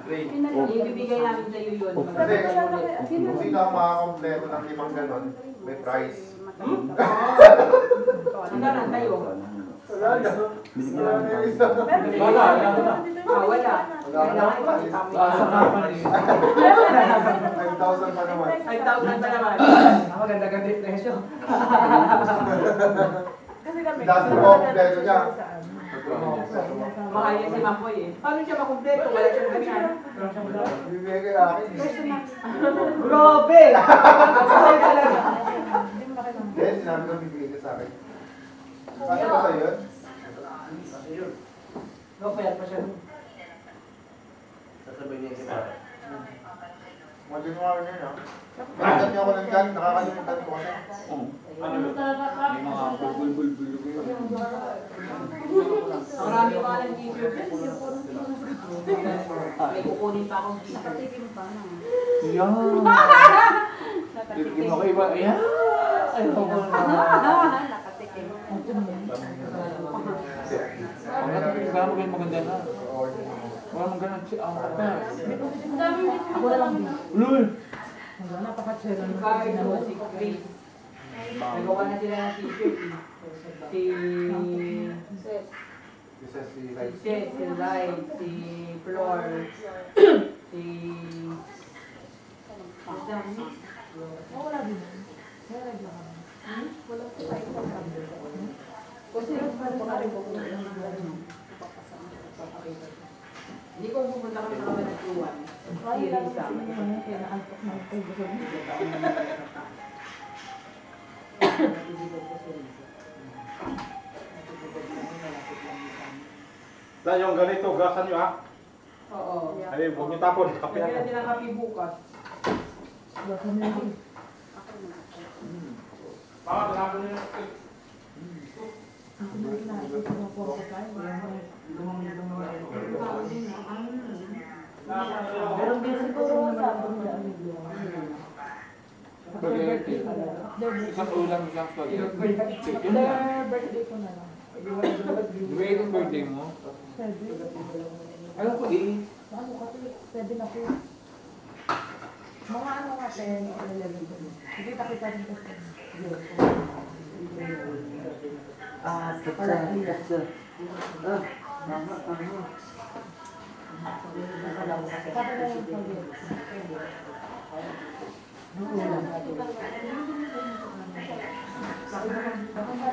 Ibibigay namin sa iyo yun. Kasi, kung sino ang makakompleto ng 5 ganon, may prize. Hanggang tayo. Wala na. Wala na yung isa. Wala. Sa company. 5,000 pa naman. 5,000 pa naman. Maganda-ganda yung presyo. Dati po kompleto niya. Makaya si Makoy eh. Paano siya makumpleto? Wala siyang ganyan. Bibigay kay akin. Grabe! Then, sinabi ko bibigay ka sa akin. Kasi ba sa'yo yun? No, kaya pa siya. Sasabay niya si Pare. Mali mo nga rin yun, ha? Nakakalimutan niyo ako ng dyan, nakakalimutan ko kasi. Ano yun? May mga bulbul-bulbul ko yun. Marami pa ng t-shirt. May kukunin pa akong t-shirt. Yan. Titigim ako iba. Ayan. Ayaw ko na. Kaya mo kayo maganda na. Wala mong ganun siya. Ang katas. Ako na lang. Ulul! Kahit mo si Chris. Nagawa na sila ng t-shirt. Si Isa si Light. Chet, si Light, si Flor, si... Wala din. Wala ko sa isang kasi hindi ko pupunta kami sa kabanatuan. Series sa amin. Dan yung ganito, gasan nyo ha? Oo. Ay, huwag nyo tapon, kape Kaya natin. natin ang kape bukas. Bakit nalaman nyo yung Meron din siguro sa Spaghetti. Isang ulam, isang spaghetti. Yun lang. birthday ko na lang. Wait yung birthday mo? Alam ko eh. Ano kasi, pwede na po. Mga ano nga, 10 o 11 ko. Hindi pakita rin kasi. Pizza. Pati na yung pag-ibig.